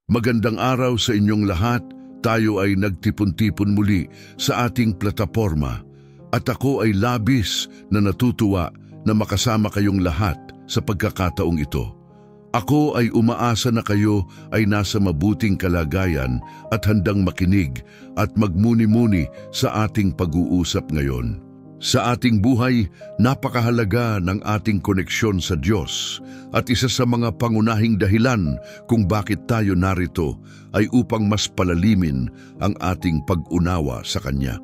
Magandang araw sa inyong lahat. Tayo ay nagtipon-tipon muli sa ating plataporma at ako ay labis na natutuwa na makasama kayong lahat sa pagkakataong ito. Ako ay umaasa na kayo ay nasa mabuting kalagayan at handang makinig at magmuni-muni sa ating pag-uusap ngayon. Sa ating buhay, napakahalaga ng ating koneksyon sa Diyos at isa sa mga pangunahing dahilan kung bakit tayo narito ay upang mas palalimin ang ating pag-unawa sa Kanya.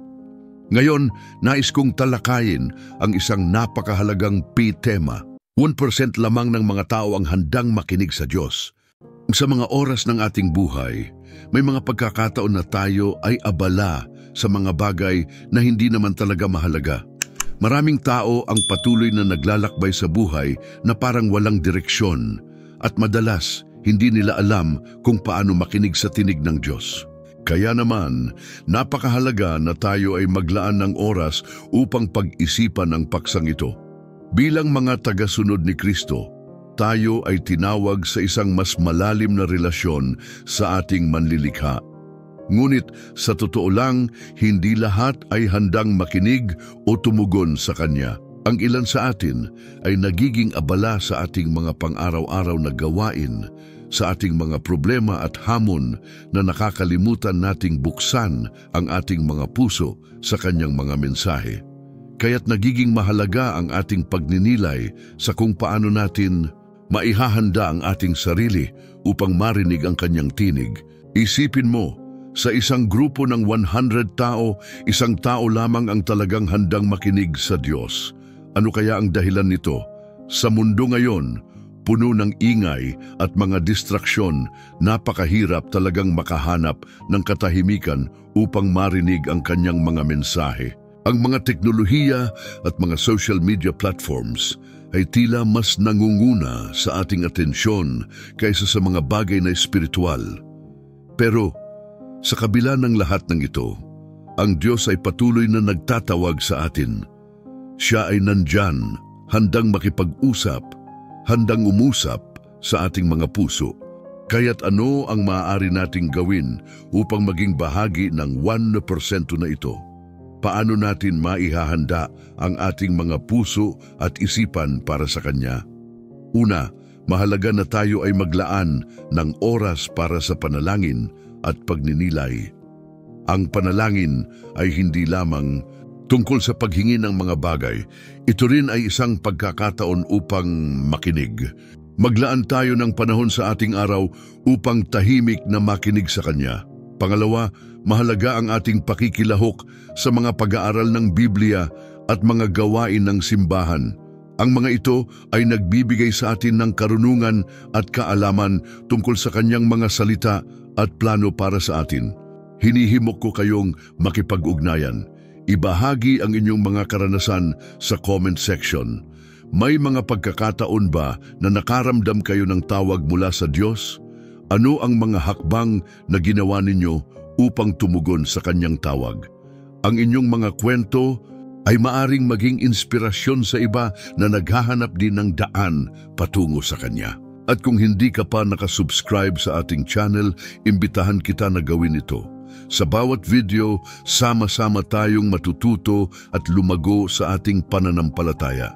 Ngayon, nais kong talakayin ang isang napakahalagang tema. 1% lamang ng mga tao ang handang makinig sa Diyos. Sa mga oras ng ating buhay, may mga pagkakataon na tayo ay abala sa mga bagay na hindi naman talaga mahalaga. Maraming tao ang patuloy na naglalakbay sa buhay na parang walang direksyon at madalas hindi nila alam kung paano makinig sa tinig ng Diyos. Kaya naman, napakahalaga na tayo ay maglaan ng oras upang pag-isipan ang paksang ito. Bilang mga tagasunod ni Kristo, tayo ay tinawag sa isang mas malalim na relasyon sa ating manlilikha. Ngunit sa totoo lang, hindi lahat ay handang makinig o tumugon sa Kanya. Ang ilan sa atin ay nagiging abala sa ating mga pang-araw-araw na gawain, sa ating mga problema at hamon na nakakalimutan nating buksan ang ating mga puso sa Kanyang mga mensahe. Kaya't nagiging mahalaga ang ating pagninilay sa kung paano natin maihahanda ang ating sarili upang marinig ang Kanyang tinig. Isipin mo, sa isang grupo ng 100 tao, isang tao lamang ang talagang handang makinig sa Diyos. Ano kaya ang dahilan nito? Sa mundo ngayon, puno ng ingay at mga distraksyon, napakahirap talagang makahanap ng katahimikan upang marinig ang Kanyang mga mensahe. Ang mga teknolohiya at mga social media platforms ay tila mas nangunguna sa ating atensyon kaysa sa mga bagay na espiritual. Pero sa kabila ng lahat ng ito, ang Diyos ay patuloy na nagtatawag sa atin. Siya ay nandyan, handang makipag-usap, handang umusap sa ating mga puso. Kaya't ano ang maaari nating gawin upang maging bahagi ng 1% na ito? Paano natin maihahanda ang ating mga puso at isipan para sa Kanya? Una, mahalaga na tayo ay maglaan ng oras para sa panalangin at pagninilay. Ang panalangin ay hindi lamang tungkol sa paghingi ng mga bagay. Ito rin ay isang pagkakataon upang makinig. Maglaan tayo ng panahon sa ating araw upang tahimik na makinig sa Kanya. Pangalawa, mahalaga ang ating pakikilahok sa mga pag-aaral ng Biblia at mga gawain ng simbahan. Ang mga ito ay nagbibigay sa atin ng karunungan at kaalaman tungkol sa Kanyang mga salita at plano para sa atin. Hinihimok ko kayong makipag-ugnayan. Ibahagi ang inyong mga karanasan sa comment section. May mga pagkakataon ba na nakaramdam kayo ng tawag mula sa Diyos? Ano ang mga hakbang na ginawa ninyo upang tumugon sa Kanyang tawag? Ang inyong mga kwento ay maaring maging inspirasyon sa iba na naghahanap din ng daan patungo sa Kanya. At kung hindi ka pa nakasubscribe sa ating channel, imbitahan kita na gawin ito. Sa bawat video, sama-sama tayong matututo at lumago sa ating pananampalataya.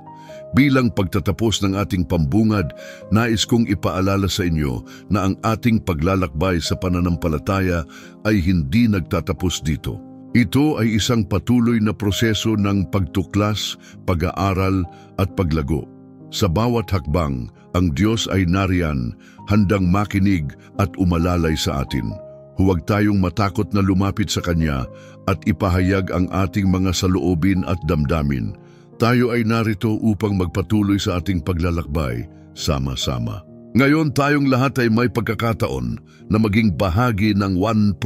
Bilang pagtatapos ng ating pambungad, nais kong ipaalala sa inyo na ang ating paglalakbay sa pananampalataya ay hindi nagtatapos dito. Ito ay isang patuloy na proseso ng pagtuklas, pag-aaral at paglago. Sa bawat hakbang, ang Diyos ay nariyan, handang makinig at umalalay sa atin. Huwag tayong matakot na lumapit sa Kanya at ipahayag ang ating mga saloobin at damdamin. Tayo ay narito upang magpatuloy sa ating paglalakbay, sama-sama. Ngayon tayong lahat ay may pagkakataon na maging bahagi ng 1%.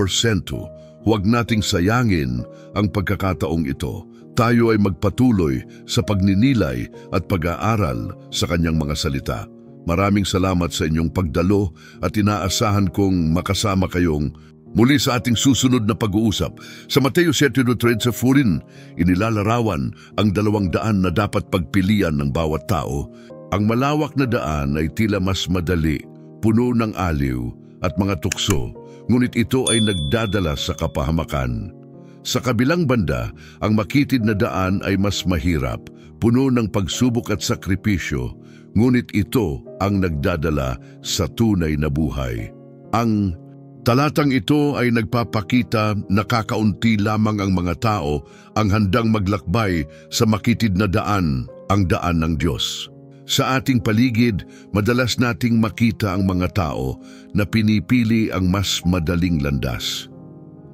Huwag nating sayangin ang pagkakataong ito. Tayo ay magpatuloy sa pagninilay at pag-aaral sa Kanyang mga salita. Maraming salamat sa inyong pagdalo at inaasahan kong makasama kayong muli sa ating susunod na pag-uusap. Sa Mateo 7:13 inilalarawan ang 200 na dapat pagpilian ng bawat tao. Ang malawak na daan ay tila mas madali, puno ng aliw at mga tukso, ngunit ito ay nagdadala sa kapahamakan. Sa kabilang banda, ang makitid na daan ay mas mahirap, puno ng pagsubok at sakripisyo, ngunit ito ang nagdadala sa tunay na buhay. Ang talatang ito ay nagpapakita na kakaunti lamang ang mga tao ang handang maglakbay sa makitid na daan, ang daan ng Diyos. Sa ating paligid, madalas nating makita ang mga tao na pinipili ang mas madaling landas.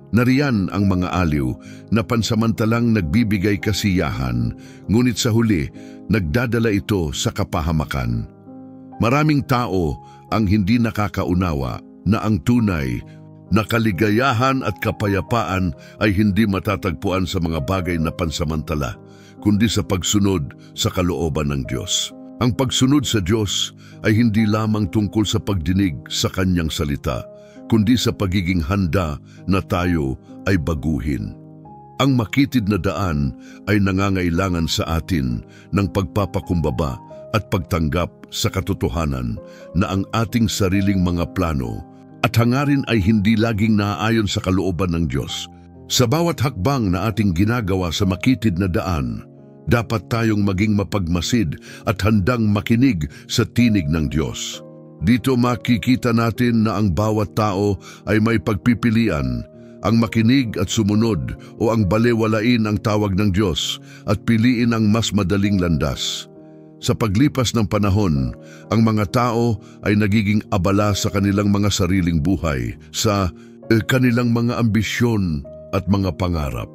Nariyan ang mga aliw na pansamantalang nagbibigay kasiyahan, ngunit sa huli, nagdadala ito sa kapahamakan. Maraming tao ang hindi nakakaunawa na ang tunay na kaligayahan at kapayapaan ay hindi matatagpuan sa mga bagay na pansamantala, kundi sa pagsunod sa kalooban ng Diyos. Ang pagsunod sa Diyos ay hindi lamang tungkol sa pagdinig sa Kanyang salita, kundi sa pagiging handa na tayo ay baguhin. Ang makitid na daan ay nangangailangan sa atin ng pagpapakumbaba at pagtanggap sa katotohanan na ang ating sariling mga plano at hangarin ay hindi laging naaayon sa kalooban ng Diyos. Sa bawat hakbang na ating ginagawa sa makitid na daan, dapat tayong maging mapagmasid at handang makinig sa tinig ng Diyos. Dito makikita natin na ang bawat tao ay may pagpipilian, ang makinig at sumunod o ang balewalain ang tawag ng Diyos at piliin ang mas madaling landas. Sa paglipas ng panahon, ang mga tao ay nagiging abala sa kanilang mga sariling buhay, sa kanilang mga ambisyon at mga pangarap.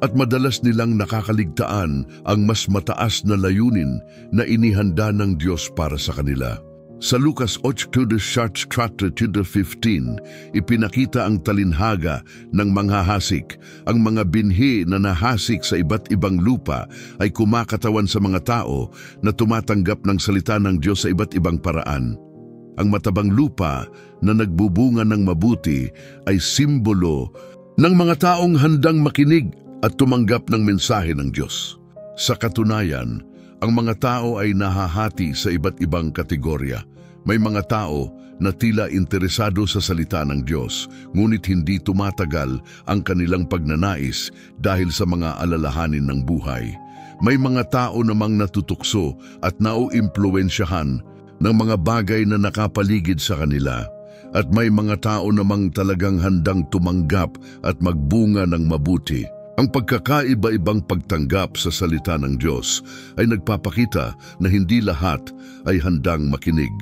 At madalas nilang nakakaligtaan ang mas mataas na layunin na inihanda ng Diyos para sa kanila. Sa Lucas 8:15, ipinakita ang talinhaga ng manghahasik. Ang mga binhi na nahasik sa iba't ibang lupa ay kumakatawan sa mga tao na tumatanggap ng salita ng Diyos sa iba't ibang paraan. Ang matabang lupa na nagbubunga ng mabuti ay simbolo ng mga taong handang makinig at tumanggap ng mensahe ng Diyos. Sa katunayan, ang mga tao ay nahahati sa iba't ibang kategorya. May mga tao na tila interesado sa salita ng Diyos, ngunit hindi tumatagal ang kanilang pagnanais dahil sa mga alalahanin ng buhay. May mga tao namang natutukso at nauimpluwensyahan ng mga bagay na nakapaligid sa kanila. At may mga tao namang talagang handang tumanggap at magbunga ng mabuti. Ang pagkakaiba-ibang pagtanggap sa salita ng Diyos ay nagpapakita na hindi lahat ay handang makinig.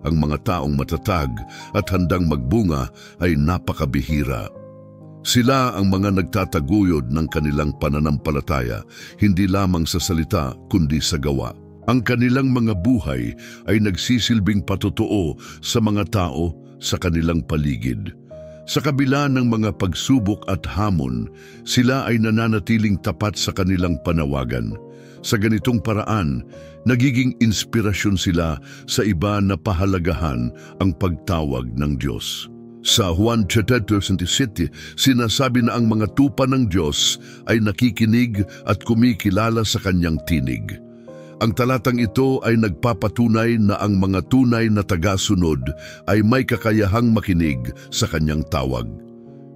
Ang mga taong matatag at handang magbunga ay napakabihira. Sila ang mga nagtataguyod ng kanilang pananampalataya, hindi lamang sa salita kundi sa gawa. Ang kanilang mga buhay ay nagsisilbing patotoo sa mga tao sa kanilang paligid. Sa kabila ng mga pagsubok at hamon, sila ay nananatiling tapat sa kanilang panawagan. Sa ganitong paraan, nagiging inspirasyon sila sa iba na pahalagahan ang pagtawag ng Diyos. Sa Juan 3:27, sinasabi na ang mga tupa ng Diyos ay nakikinig at kumikilala sa kanyang tinig. Ang talatang ito ay nagpapatunay na ang mga tunay na tagasunod ay may kakayahang makinig sa kanyang tawag.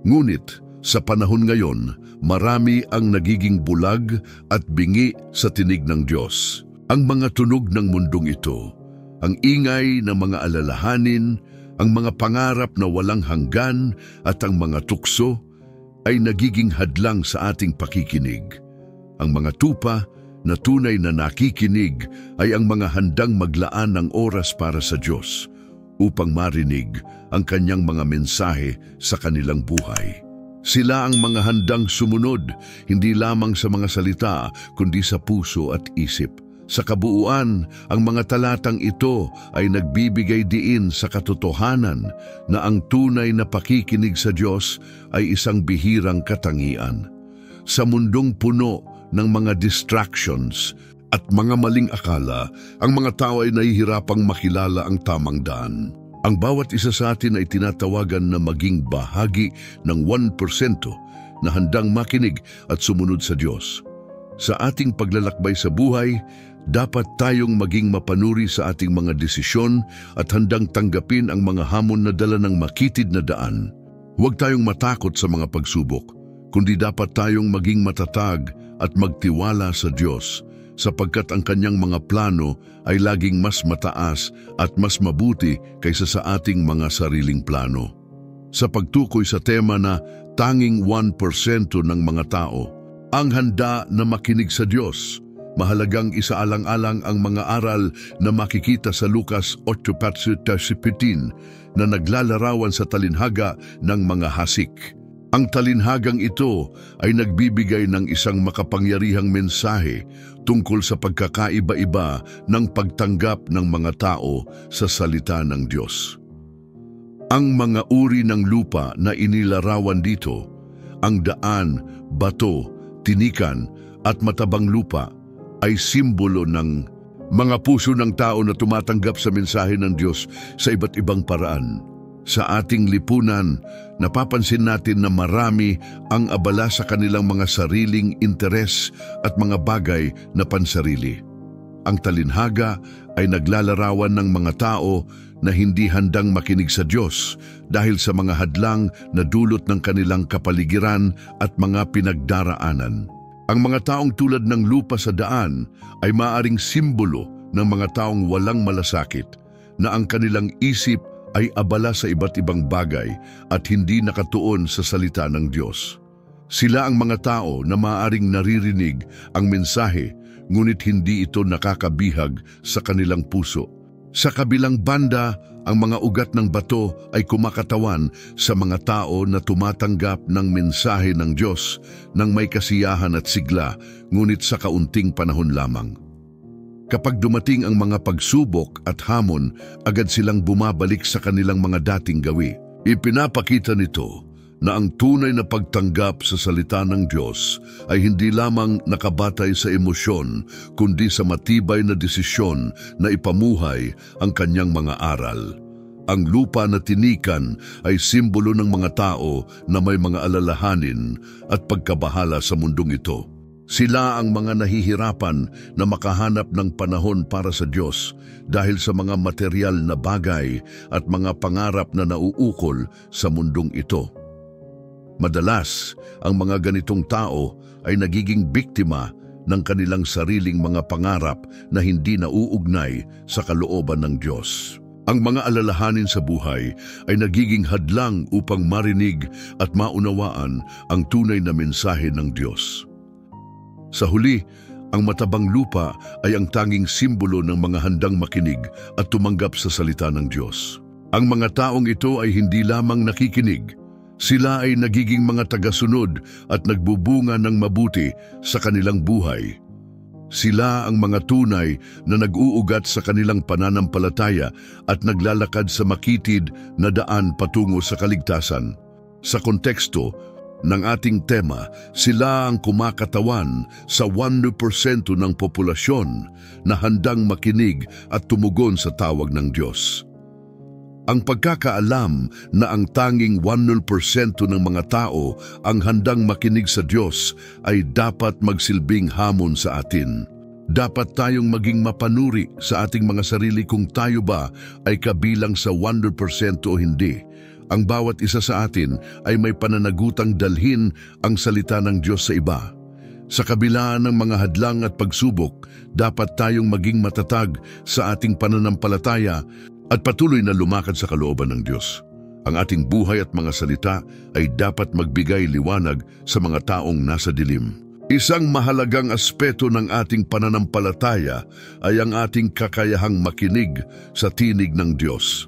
Ngunit, sa panahon ngayon, marami ang nagiging bulag at bingi sa tinig ng Diyos. Ang mga tunog ng mundong ito, ang ingay ng mga alalahanin, ang mga pangarap na walang hanggan at ang mga tukso ay nagiging hadlang sa ating pakikinig. Ang mga tupa na tunay na nakikinig ay ang mga handang maglaan ng oras para sa Diyos upang marinig ang kanyang mga mensahe sa kanilang buhay. Sila ang mga handang sumunod, hindi lamang sa mga salita, kundi sa puso at isip. Sa kabuuan, ang mga talatang ito ay nagbibigay diin sa katotohanan na ang tunay na pakikinig sa Diyos ay isang bihirang katangian. Sa mundong puno ng mga distractions at mga maling akala, ang mga tao ay nahihirapang makilala ang tamang daan. Ang bawat isa sa atin ay tinatawagan na maging bahagi ng 1% na handang makinig at sumunod sa Diyos. Sa ating paglalakbay sa buhay, Dapat tayong maging mapanuri sa ating mga desisyon at handang tanggapin ang mga hamon na dala ng makitid na daan. Huwag tayong matakot sa mga pagsubok, kundi dapat tayong maging matatag at magtiwala sa Diyos, sapagkat ang kanyang mga plano ay laging mas mataas at mas mabuti kaysa sa ating mga sariling plano. Sa pagtukoy sa tema na tanging 1% ng mga tao ang handa na makinig sa Diyos, mahalagang isaalang-alang ang mga aral na makikita sa Lucas 8:17 na naglalarawan sa talinhaga ng mga hasik. Ang talinhagang ito ay nagbibigay ng isang makapangyarihang mensahe tungkol sa pagkakaiba-iba ng pagtanggap ng mga tao sa salita ng Diyos. Ang mga uri ng lupa na inilarawan dito, ang daan, bato, tinikan at matabang lupa, ay simbolo ng mga puso ng tao na tumatanggap sa mensahe ng Diyos sa iba't ibang paraan. Sa ating lipunan, napapansin natin na marami ang abala sa kanilang mga sariling interes at mga bagay na pansarili. Ang talinhaga ay naglalarawan ng mga tao na hindi handang makinig sa Diyos dahil sa mga hadlang na dulot ng kanilang kapaligiran at mga pinagdaraanan. Ang mga taong tulad ng lupa sa daan ay maaaring simbolo ng mga taong walang malasakit, na ang kanilang isip ay abala sa iba't ibang bagay at hindi nakatuon sa salita ng Diyos. Sila ang mga tao na maaaring naririnig ang mensahe, ngunit hindi ito nakakabihag sa kanilang puso. Sa kabilang banda, ang mga ugat ng bato ay kumakatawan sa mga tao na tumatanggap ng mensahe ng Diyos ng may kasiyahan at sigla, ngunit sa kaunting panahon lamang. Kapag dumating ang mga pagsubok at hamon, agad silang bumabalik sa kanilang mga dating gawi. Ipinapakita nito na ang tunay na pagtanggap sa salita ng Diyos ay hindi lamang nakabatay sa emosyon, kundi sa matibay na desisyon na ipamuhay ang kanyang mga aral. Ang lupa na tinikan ay simbolo ng mga tao na may mga alalahanin at pagkabahala sa mundong ito. Sila ang mga nahihirapan na makahanap ng panahon para sa Diyos dahil sa mga material na bagay at mga pangarap na nauukol sa mundong ito. Madalas, ang mga ganitong tao ay nagiging biktima ng kanilang sariling mga pangarap na hindi nauugnay sa kalooban ng Diyos. Ang mga alalahanin sa buhay ay nagiging hadlang upang marinig at maunawaan ang tunay na mensahe ng Diyos. Sa huli, ang matabang lupa ay ang tanging simbolo ng mga handang makinig at tumanggap sa salita ng Diyos. Ang mga taong ito ay hindi lamang nakikinig, sila ay nagiging mga tagasunod at nagbubunga ng mabuti sa kanilang buhay. Sila ang mga tunay na nag-uugat sa kanilang pananampalataya at naglalakad sa makitid na daan patungo sa kaligtasan. Sa konteksto ng ating tema, sila ang kumakatawan sa 1% ng populasyon na handang makinig at tumugon sa tawag ng Diyos. Ang pagkakaalam na ang tanging 1% ng mga tao ang handang makinig sa Diyos ay dapat magsilbing hamon sa atin. Dapat tayong maging mapanuri sa ating mga sarili kung tayo ba ay kabilang sa 100% o hindi. Ang bawat isa sa atin ay may pananagutang dalhin ang salita ng Diyos sa iba. Sa kabila ng mga hadlang at pagsubok, dapat tayong maging matatag sa ating pananampalataya at patuloy na lumakad sa kalooban ng Diyos. Ang ating buhay at mga salita ay dapat magbigay liwanag sa mga taong nasa dilim. Isang mahalagang aspeto ng ating pananampalataya ay ang ating kakayahang makinig sa tinig ng Diyos.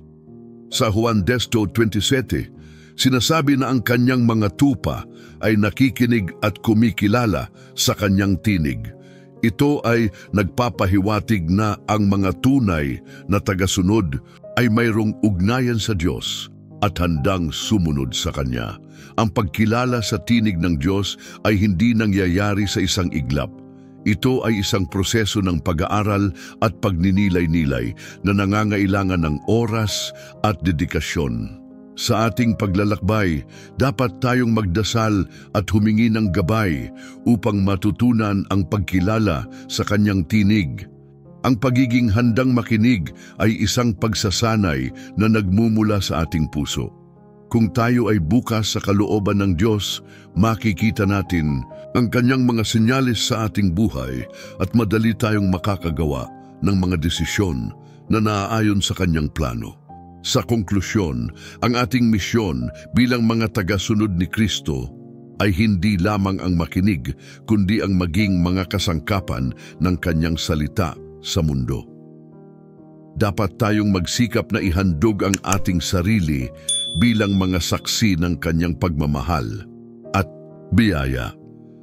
Sa Juan 10:27, sinasabi na ang kanyang mga tupa ay nakikinig at kumikilala sa kanyang tinig. Ito ay nagpapahiwatig na ang mga tunay na tagasunod ay mayroong ugnayan sa Diyos at handang sumunod sa Kanya. Ang pagkilala sa tinig ng Diyos ay hindi nangyayari sa isang iglap. Ito ay isang proseso ng pag-aaral at pagninilay-nilay na nangangailangan ng oras at dedikasyon. Sa ating paglalakbay, dapat tayong magdasal at humingi ng gabay upang matutunan ang pagkilala sa kanyang tinig. Ang pagiging handang makinig ay isang pagsasanay na nagmumula sa ating puso. Kung tayo ay bukas sa kalooban ng Diyos, makikita natin ang kanyang mga senyales sa ating buhay at madali tayong makakagawa ng mga desisyon na naaayon sa kanyang plano. Sa konklusyon, ang ating misyon bilang mga tagasunod ni Kristo ay hindi lamang ang makinig, kundi ang maging mga kasangkapan ng kanyang salita sa mundo. Dapat tayong magsikap na ihandog ang ating sarili bilang mga saksi ng kanyang pagmamahal at biyaya.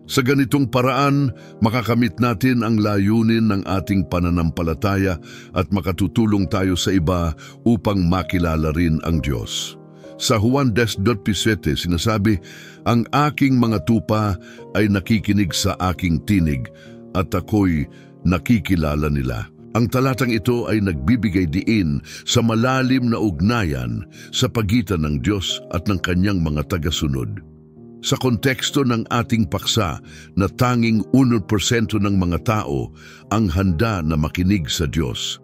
Sa ganitong paraan, makakamit natin ang layunin ng ating pananampalataya at makatutulong tayo sa iba upang makilala rin ang Diyos. Sa Juan 10:17 sinasabi, "Ang aking mga tupa ay nakikinig sa aking tinig at ako'y nakikilala nila." Ang talatang ito ay nagbibigay diin sa malalim na ugnayan sa pagitan ng Diyos at ng kanyang mga tagasunod. Sa konteksto ng ating paksa na tanging 1% ng mga tao ang handa na makinig sa Diyos,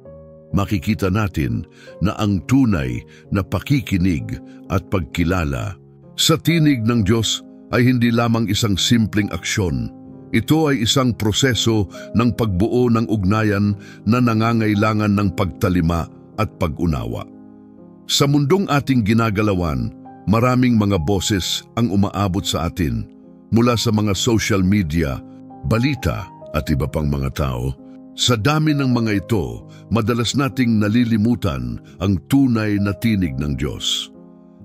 makikita natin na ang tunay na pakikinig at pagkilala sa tinig ng Diyos ay hindi lamang isang simpleng aksyon. Ito ay isang proseso ng pagbuo ng ugnayan na nangangailangan ng pagtalima at pag-unawa. Sa mundong ating ginagalawan, maraming mga boses ang umaabot sa atin mula sa mga social media, balita at iba pang mga tao. Sa dami ng mga ito, madalas nating nalilimutan ang tunay na tinig ng Diyos.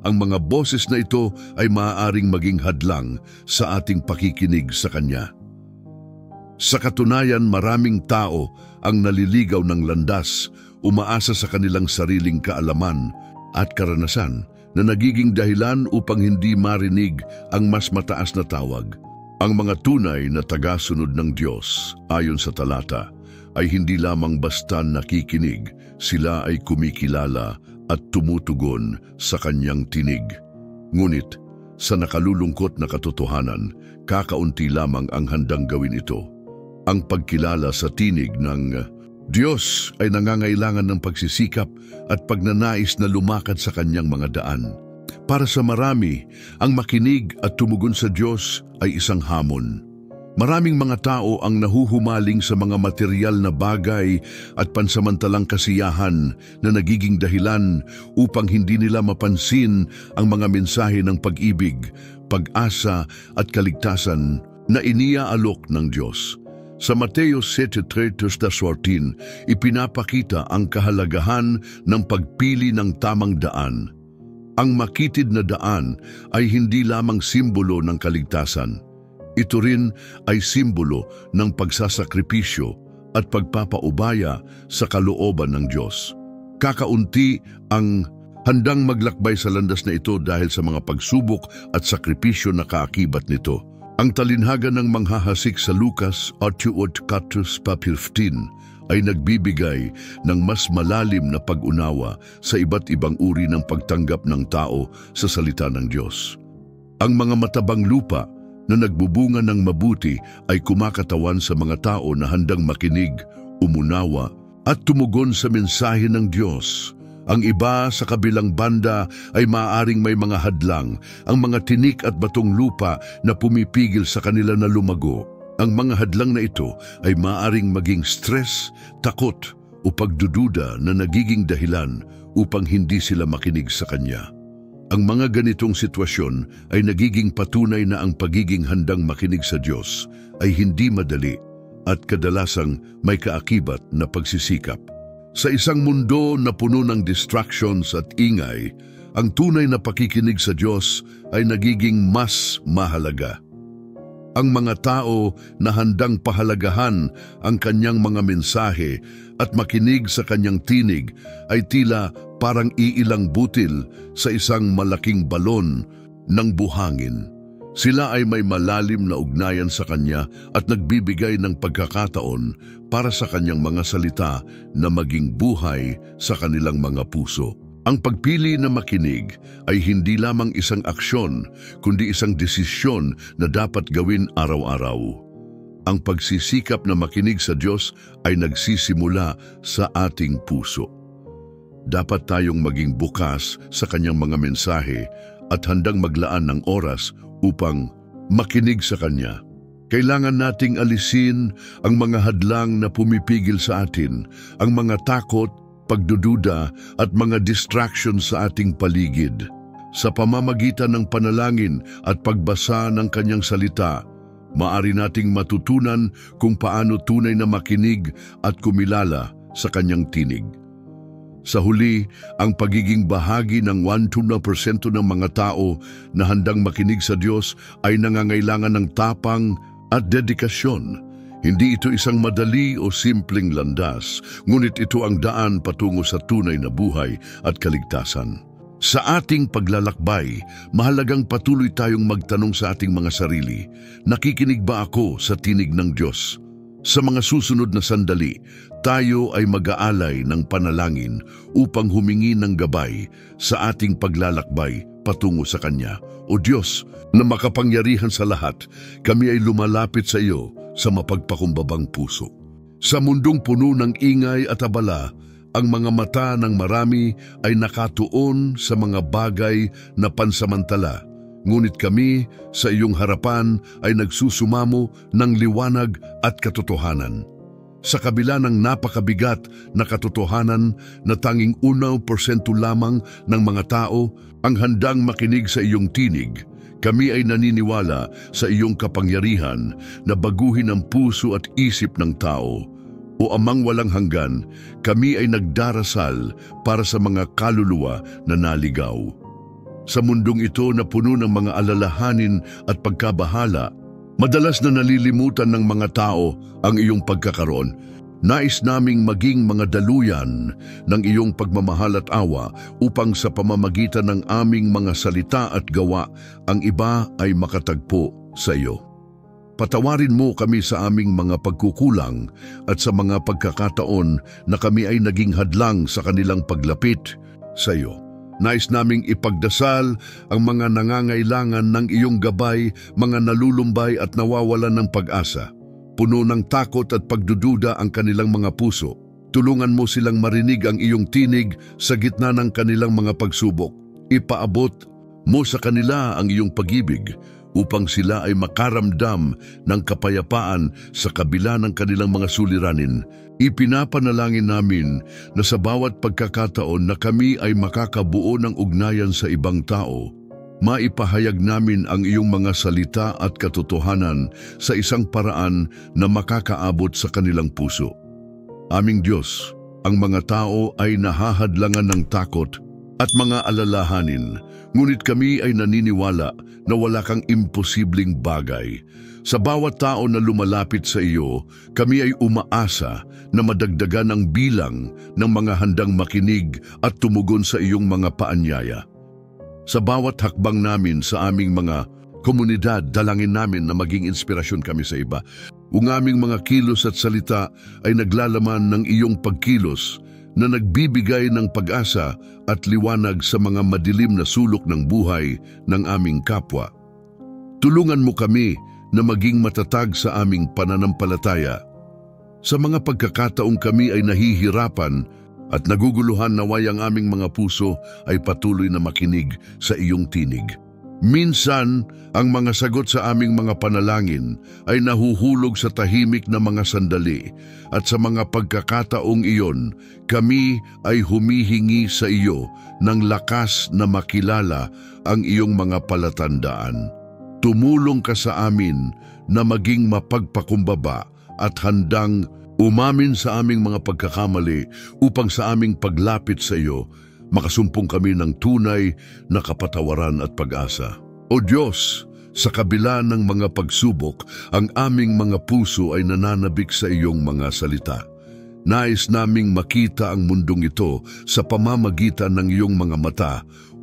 Ang mga boses na ito ay maaaring maging hadlang sa ating pakikinig sa Kanya. Sa katunayan, maraming tao ang naliligaw ng landas, umaasa sa kanilang sariling kaalaman at karanasan na nagiging dahilan upang hindi marinig ang mas mataas na tawag. Ang mga tunay na tagasunod ng Diyos, ayon sa talata, ay hindi lamang basta nakikinig, sila ay kumikilala at tumutugon sa kanyang tinig. Ngunit, sa nakalulungkot na katotohanan, kakaunti lamang ang handang gawin ito. Ang pagkilala sa tinig ng Diyos ay nangangailangan ng pagsisikap at pagnanais na lumakad sa kanyang mga daan. Para sa marami, ang makinig at tumugon sa Diyos ay isang hamon. Maraming mga tao ang nahuhumaling sa mga material na bagay at pansamantalang kasiyahan na nagiging dahilan upang hindi nila mapansin ang mga mensahe ng pag-ibig, pag-asa at kaligtasan na iniaalok ng Diyos. Sa Mateo 7:13-14, ipinapakita ang kahalagahan ng pagpili ng tamang daan. Ang makitid na daan ay hindi lamang simbolo ng kaligtasan. Ito rin ay simbolo ng pagsasakripisyo at pagpapaubaya sa kalooban ng Diyos. Kakaunti ang handang maglakbay sa landas na ito dahil sa mga pagsubok at sakripisyo na kaakibat nito. Ang talinhaga ng manghahasik sa Lucas 8:15 ay nagbibigay ng mas malalim na pag-unawa sa iba't ibang uri ng pagtanggap ng tao sa salita ng Diyos. Ang mga matabang lupa na nagbubunga ng mabuti ay kumakatawan sa mga tao na handang makinig, umunawa at tumugon sa mensahe ng Diyos. Ang iba sa kabilang banda ay maaaring may mga hadlang, ang mga tinik at batong lupa na pumipigil sa kanila na lumago. Ang mga hadlang na ito ay maaaring maging stress, takot o pagdududa na nagiging dahilan upang hindi sila makinig sa Kanya. Ang mga ganitong sitwasyon ay nagiging patunay na ang pagiging handang makinig sa Diyos ay hindi madali at kadalasang may kaakibat na pagsisikap. Sa isang mundo na puno ng distractions at ingay, ang tunay na pakikinig sa Diyos ay nagiging mas mahalaga. Ang mga tao na handang pahalagahan ang kanyang mga mensahe at makinig sa kanyang tinig ay tila parang iilang butil sa isang malaking balon ng buhangin. Sila ay may malalim na ugnayan sa Kanya at nagbibigay ng pagkakataon para sa Kanyang mga salita na maging buhay sa kanilang mga puso. Ang pagpili na makinig ay hindi lamang isang aksyon, kundi isang desisyon na dapat gawin araw-araw. Ang pagsisikap na makinig sa Diyos ay nagsisimula sa ating puso. Dapat tayong maging bukas sa Kanyang mga mensahe at handang maglaan ng oras upang makinig sa Kanya. Kailangan nating alisin ang mga hadlang na pumipigil sa atin, ang mga takot, pagdududa at mga distractions sa ating paligid. Sa pamamagitan ng panalangin at pagbasa ng Kanyang salita, maaari nating matutunan kung paano tunay na makinig at kumilala sa Kanyang tinig. Sa huli, ang pagiging bahagi ng 1% ng mga tao na handang makinig sa Diyos ay nangangailangan ng tapang at dedikasyon. Hindi ito isang madali o simpleng landas, ngunit ito ang daan patungo sa tunay na buhay at kaligtasan. Sa ating paglalakbay, mahalagang patuloy tayong magtanong sa ating mga sarili, nakikinig ba ako sa tinig ng Diyos? Sa mga susunod na sandali, tayo ay mag-aalay ng panalangin upang humingi ng gabay sa ating paglalakbay patungo sa Kanya. O Diyos, na makapangyarihan sa lahat, kami ay lumalapit sa iyo sa mapagpakumbabang puso. Sa mundong puno ng ingay at abala, ang mga mata ng marami ay nakatuon sa mga bagay na pansamantala. Ngunit kami sa iyong harapan ay nagsusumamo ng liwanag at katotohanan. Sa kabila ng napakabigat na katotohanan na tanging 1% lamang ng mga tao ang handang makinig sa iyong tinig, kami ay naniniwala sa iyong kapangyarihan na baguhin ang puso at isip ng tao. O Amang walang hanggan, kami ay nagdarasal para sa mga kaluluwa na naligaw. Sa mundong ito na puno ng mga alalahanin at pagkabahala, madalas na nalilimutan ng mga tao ang iyong pagkakaroon. Nais naming maging mga daluyan ng iyong pagmamahal at awa upang sa pamamagitan ng aming mga salita at gawa, ang iba ay makatagpo sa iyo. Patawarin mo kami sa aming mga pagkukulang at sa mga pagkakataon na kami ay naging hadlang sa kanilang paglapit sa iyo. Nais naming ipagdasal ang mga nangangailangan ng iyong gabay, mga nalulumbay at nawawalan ng pag-asa. Puno ng takot at pagdududa ang kanilang mga puso. Tulungan mo silang marinig ang iyong tinig sa gitna ng kanilang mga pagsubok. Ipaabot mo sa kanila ang iyong pag-ibig upang sila ay makaramdam ng kapayapaan sa kabila ng kanilang mga suliranin. Ipinapanalangin namin na sa bawat pagkakataon na kami ay makakabuo ng ugnayan sa ibang tao, maipahayag namin ang iyong mga salita at katotohanan sa isang paraan na makakaabot sa kanilang puso. Aming Diyos, ang mga tao ay nahahadlangan ng takot at mga alalahanin, ngunit kami ay naniniwala na wala kang imposibleng bagay. Sa bawat tao na lumalapit sa iyo, kami ay umaasa na madagdagan ang bilang ng mga handang makinig at tumugon sa iyong mga paanyaya. Sa bawat hakbang namin sa aming mga komunidad, dalangin namin na maging inspirasyon kami sa iba. Ang aming mga kilos at salita ay naglalaman ng iyong pagkilos na nagbibigay ng pag-asa at liwanag sa mga madilim na sulok ng buhay ng aming kapwa. Tulungan mo kami na maging matatag sa aming pananampalataya. Sa mga pagkakataong kami ay nahihirapan at naguguluhan, naway ang aming mga puso ay patuloy na makinig sa iyong tinig. Minsan, ang mga sagot sa aming mga panalangin ay nahuhulog sa tahimik na mga sandali, at sa mga pagkakataong iyon, kami ay humihingi sa iyo ng lakas na makilala ang iyong mga palatandaan. Tumulong ka sa amin na maging mapagpakumbaba at handang umamin sa aming mga pagkakamali upang sa aming paglapit sa iyo, makasumpong kami ng tunay na kapatawaran at pag-asa. O Diyos, sa kabila ng mga pagsubok, ang aming mga puso ay nananabik sa iyong mga salita. Nais naming makita ang mundong ito sa pamamagitan ng iyong mga mata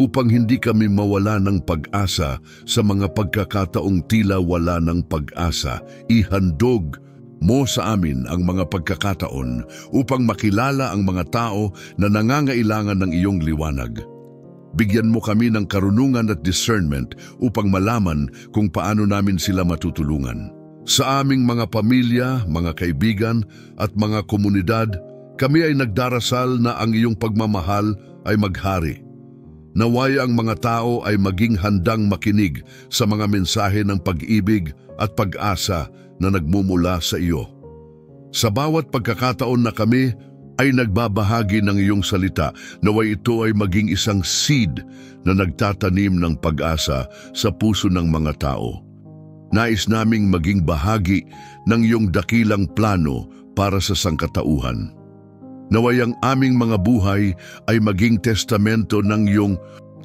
upang hindi kami mawala ng pag-asa sa mga pagkakataong tila wala ng pag-asa. Ihandog mo sa amin ang mga pagkakataon upang makilala ang mga tao na nangangailangan ng iyong liwanag. Bigyan mo kami ng karunungan at discernment upang malaman kung paano namin sila matutulungan. Sa aming mga pamilya, mga kaibigan at mga komunidad, kami ay nagdarasal na ang iyong pagmamahal ay maghari. Naway ang mga tao ay maging handang makinig sa mga mensahe ng pag-ibig at pag-asa na nagmumula sa iyo. Sa bawat pagkakataon na kami ay nagbabahagi ng iyong salita, naway ito ay maging isang seed na nagtatanim ng pag-asa sa puso ng mga tao. Nais naming maging bahagi ng iyong dakilang plano para sa sangkatauhan. Naway ang aming mga buhay ay maging testamento ng iyong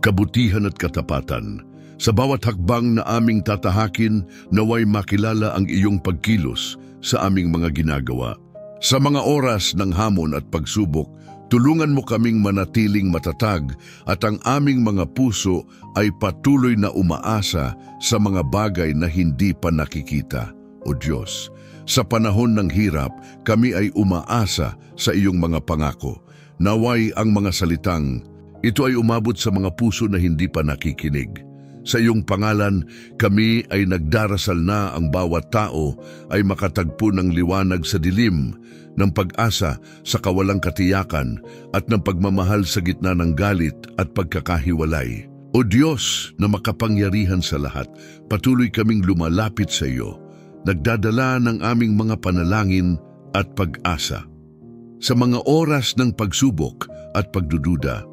kabutihan at katapatan. Sa bawat hakbang na aming tatahakin, naway makilala ang iyong pagkilos sa aming mga ginagawa. Sa mga oras ng hamon at pagsubok, tulungan mo kaming manatiling matatag at ang aming mga puso ay patuloy na umaasa sa mga bagay na hindi pa nakikita. O Diyos, sa panahon ng hirap, kami ay umaasa sa iyong mga pangako. Naway ang mga salitang, ito ay umabot sa mga puso na hindi pa nakikinig. Sa iyong pangalan, kami ay nagdarasal na ang bawat tao ay makatagpo ng liwanag sa dilim, ng pag-asa sa kawalang katiyakan at ng pagmamahal sa gitna ng galit at pagkakahiwalay. O Diyos na makapangyarihan sa lahat, patuloy kaming lumalapit sa iyo, nagdadala ng aming mga panalangin at pag-asa. Sa mga oras ng pagsubok at pagdududa,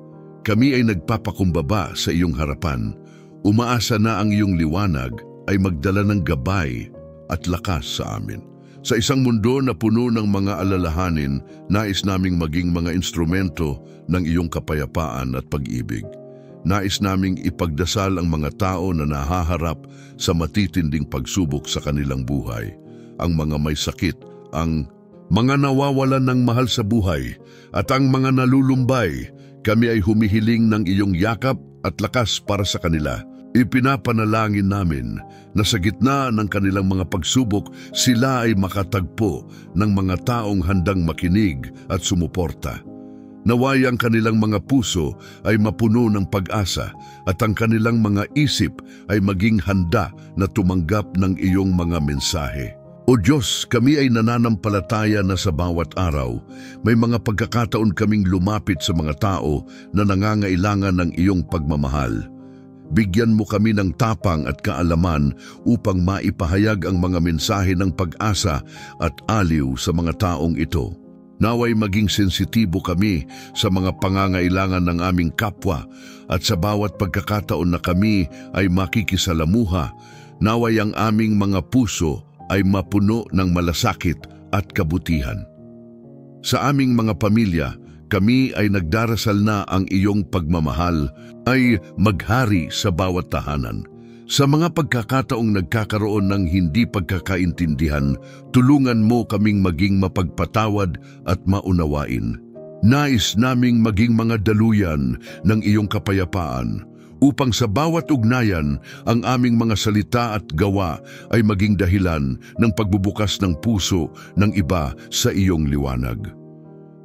kami ay nagpapakumbaba sa iyong harapan. Umaasa na ang iyong liwanag ay magdala ng gabay at lakas sa amin. Sa isang mundo na puno ng mga alalahanin, nais naming maging mga instrumento ng iyong kapayapaan at pag-ibig. Nais naming ipagdasal ang mga tao na nahaharap sa matitinding pagsubok sa kanilang buhay. Ang mga may sakit, ang mga nawawalan ng mahal sa buhay, at ang mga nalulumbay, kami ay humihiling ng iyong yakap at lakas para sa kanila. Ipinapanalangin namin na sa gitna ng kanilang mga pagsubok, sila ay makatagpo ng mga taong handang makinig at sumuporta. Naway ang kanilang mga puso ay mapuno ng pag-asa at ang kanilang mga isip ay maging handa na tumanggap ng iyong mga mensahe. O Diyos, kami ay nananampalataya na sa bawat araw, may mga pagkakataon kaming lumapit sa mga tao na nangangailangan ng iyong pagmamahal. Bigyan mo kami ng tapang at kaalaman upang maipahayag ang mga mensahe ng pag-asa at aliw sa mga taong ito. Naway maging sensitibo kami sa mga pangangailangan ng aming kapwa at sa bawat pagkakataon na kami ay makikisalamuha, naway ang aming mga puso ay mapuno ng malasakit at kabutihan. Sa aming mga pamilya, kami ay nagdarasal na ang iyong pagmamahal ay maghari sa bawat tahanan. Sa mga pagkakataong nagkakaroon ng hindi pagkakaintindihan, tulungan mo kaming maging mapagpatawad at maunawain. Nais naming maging mga daluyan ng iyong kapayapaan, upang sa bawat ugnayan, ang aming mga salita at gawa ay maging dahilan ng pagbubukas ng puso ng iba sa iyong liwanag.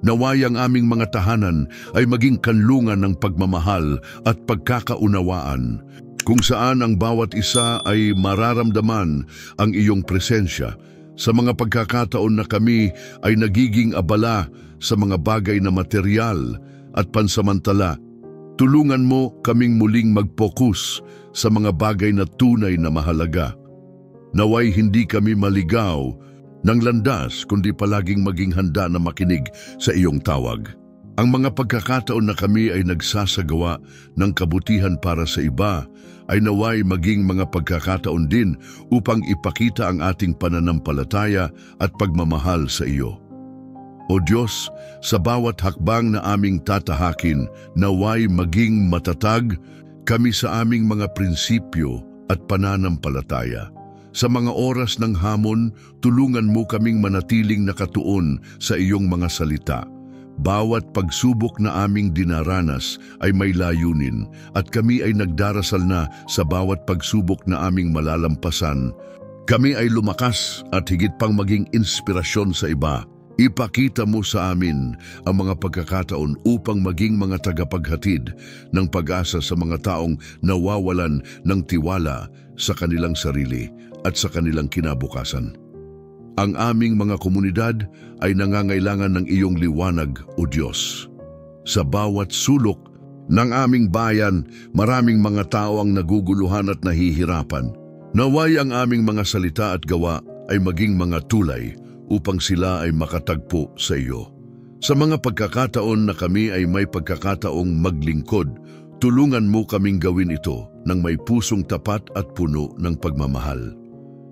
Naway ang aming mga tahanan ay maging kanlungan ng pagmamahal at pagkakaunawaan, kung saan ang bawat isa ay mararamdaman ang iyong presensya. Sa mga pagkakataon na kami ay nagiging abala sa mga bagay na material at pansamantala, tulungan mo kaming muling mag-focus sa mga bagay na tunay na mahalaga. Naway hindi kami maligaw ng landas, kundi palaging maging handa na makinig sa iyong tawag. Ang mga pagkakataon na kami ay nagsasagawa ng kabutihan para sa iba ay naway maging mga pagkakataon din upang ipakita ang ating pananampalataya at pagmamahal sa iyo. O Diyos, sa bawat hakbang na aming tatahakin, naway maging matatag kami sa aming mga prinsipyo at pananampalataya. Sa mga oras ng hamon, tulungan mo kaming manatiling nakatuon sa iyong mga salita. Bawat pagsubok na aming dinaranas ay may layunin at kami ay nagdarasal na sa bawat pagsubok na aming malalampasan. Kami ay lumakas at higit pang maging inspirasyon sa iba. Ipakita mo sa amin ang mga pagkakataon upang maging mga tagapaghatid ng pag-asa sa mga taong nawawalan ng tiwala sa kanilang sarili at sa kanilang kinabukasan. Ang aming mga komunidad ay nangangailangan ng iyong liwanag, O Diyos. Sa bawat sulok ng aming bayan, maraming mga tao ang naguguluhan at nahihirapan. Naway ang aming mga salita at gawa ay maging mga tulay upang sila ay makatagpo sa iyo. Sa mga pagkakataon na kami ay may pagkakataong maglingkod, tulungan mo kaming gawin ito ng may pusong tapat at puno ng pagmamahal.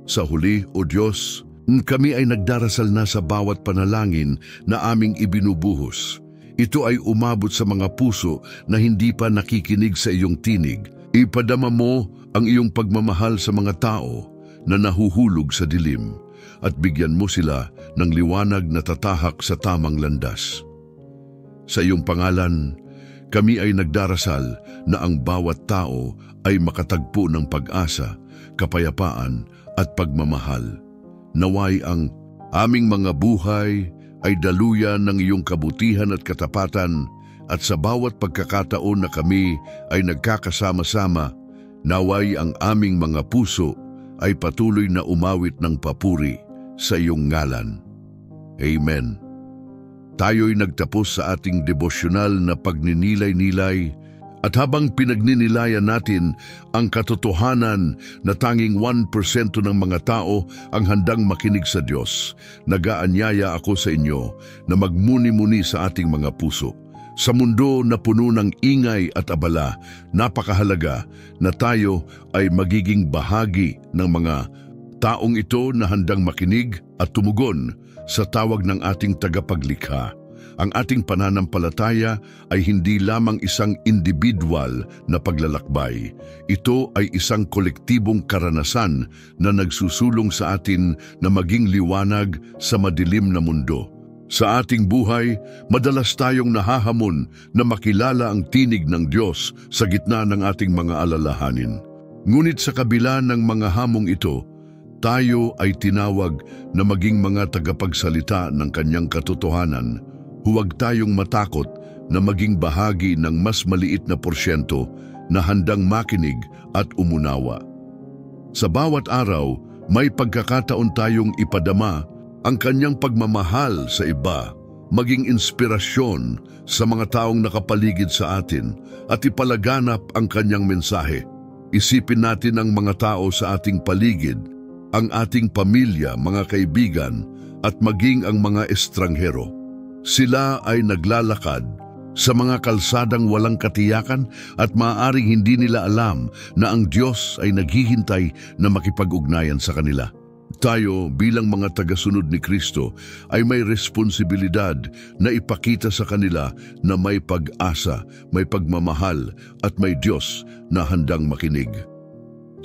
Sa huli, O Diyos, kami ay nagdarasal na sa bawat panalangin na aming ibinubuhos. Ito ay umabot sa mga puso na hindi pa nakikinig sa iyong tinig. Ipadama mo ang iyong pagmamahal sa mga tao na nahuhulog sa dilim at bigyan mo sila ng liwanag na tatahak sa tamang landas. Sa iyong pangalan, kami ay nagdarasal na ang bawat tao ay makatagpo ng pag-asa, kapayapaan at pagmamahal. Naway ang aming mga buhay ay daluyan ng iyong kabutihan at katapatan, at sa bawat pagkakataon na kami ay nagkakasama-sama, naway ang aming mga puso ay patuloy na umawit ng papuri sa iyong ngalan. Amen. Tayo'y nagtapos sa ating devosyonal na pagninilay-nilay, at habang pinagninilayan natin ang katotohanan na tanging 1% ng mga tao ang handang makinig sa Diyos, nag-aanyaya ako sa inyo na magmuni-muni sa ating mga puso. Sa mundo na puno ng ingay at abala, napakahalaga na tayo ay magiging bahagi ng mga taong ito na handang makinig at tumugon sa tawag ng ating tagapaglikha. Ang ating pananampalataya ay hindi lamang isang individual na paglalakbay. Ito ay isang kolektibong karanasan na nagsusulong sa atin na maging liwanag sa madilim na mundo. Sa ating buhay, madalas tayong nahahamon na makilala ang tinig ng Diyos sa gitna ng ating mga alalahanin. Ngunit sa kabila ng mga hamong ito, tayo ay tinawag na maging mga tagapagsalita ng kanyang katotohanan. Huwag tayong matakot na maging bahagi ng mas maliit na porsyento na handang makinig at umunawa. Sa bawat araw, may pagkakataon tayong ipadama ang kanyang pagmamahal sa iba, maging inspirasyon sa mga taong nakapaligid sa atin at ipalaganap ang kanyang mensahe. Isipin natin ang mga tao sa ating paligid, ang ating pamilya, mga kaibigan at maging ang mga estranghero. Sila ay naglalakad sa mga kalsadang walang katiyakan at maaaring hindi nila alam na ang Diyos ay naghihintay na makipag-ugnayan sa kanila. Tayo bilang mga tagasunod ni Kristo ay may responsibilidad na ipakita sa kanila na may pag-asa, may pagmamahal at may Diyos na handang makinig.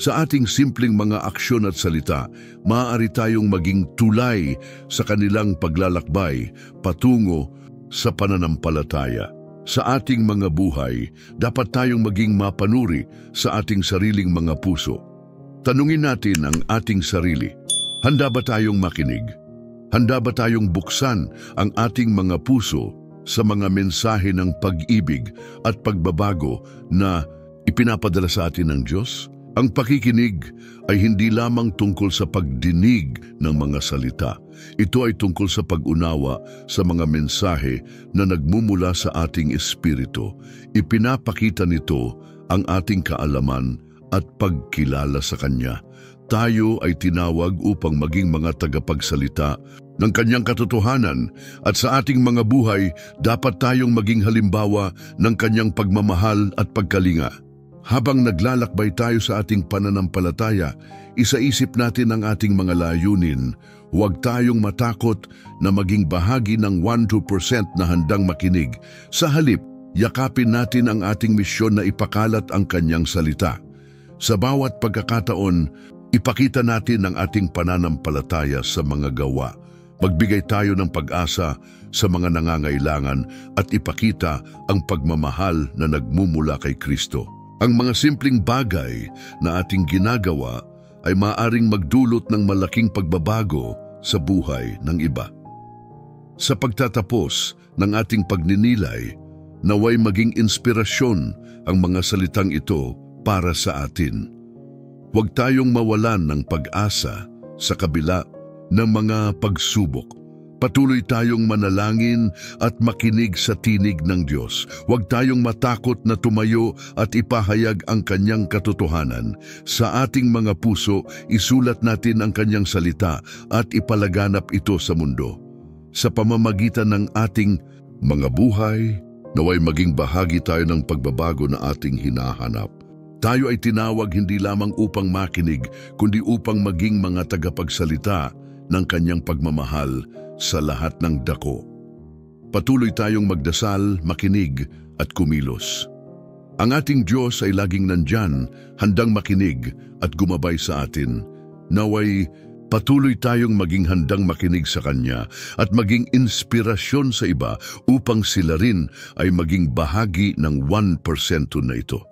Sa ating simpleng mga aksyon at salita, maaari tayong maging tulay sa kanilang paglalakbay patungo sa pananampalataya. Sa ating mga buhay, dapat tayong maging mapanuri sa ating sariling mga puso. Tanungin natin ang ating sarili. Handa ba tayong makinig? Handa ba tayong buksan ang ating mga puso sa mga mensahe ng pag-ibig at pagbabago na ipinapadala sa atin ng Diyos? Ang pakikinig ay hindi lamang tungkol sa pagdinig ng mga salita. Ito ay tungkol sa pag-unawa sa mga mensahe na nagmumula sa ating espiritu. Ipinapakita nito ang ating kaalaman at pagkilala sa Kanya. Tayo ay tinawag upang maging mga tagapagsalita ng Kanyang katotohanan, at sa ating mga buhay, dapat tayong maging halimbawa ng Kanyang pagmamahal at pagkalinga. Habang naglalakbay tayo sa ating pananampalataya, isaisip natin ang ating mga layunin. Huwag tayong matakot na maging bahagi ng 1-2% na handang makinig. Sa halip, yakapin natin ang ating misyon na ipakalat ang Kanyang salita. Sa bawat pagkakataon, ipakita natin ang ating pananampalataya sa mga gawa. Magbigay tayo ng pag-asa sa mga nangangailangan at ipakita ang pagmamahal na nagmumula kay Kristo. Ang mga simpleng bagay na ating ginagawa ay maaaring magdulot ng malaking pagbabago sa buhay ng iba. Sa pagtatapos ng ating pagninilay, naway maging inspirasyon ang mga salitang ito para sa atin. Huwag tayong mawalan ng pag-asa sa kabila ng mga pagsubok. Patuloy tayong manalangin at makinig sa tinig ng Diyos. Huwag tayong matakot na tumayo at ipahayag ang Kanyang katotohanan. Sa ating mga puso, isulat natin ang Kanyang salita at ipalaganap ito sa mundo. Sa pamamagitan ng ating mga buhay, naway maging bahagi tayo ng pagbabago na ating hinahanap. Tayo ay tinawag hindi lamang upang makinig, kundi upang maging mga tagapagsalita ng Kanyang pagmamahal sa lahat ng dako. Patuloy tayong magdasal, makinig at kumilos. Ang ating Diyos ay laging nandyan, handang makinig at gumabay sa atin. Naway patuloy tayong maging handang makinig sa Kanya at maging inspirasyon sa iba upang sila rin ay maging bahagi ng 1% na ito.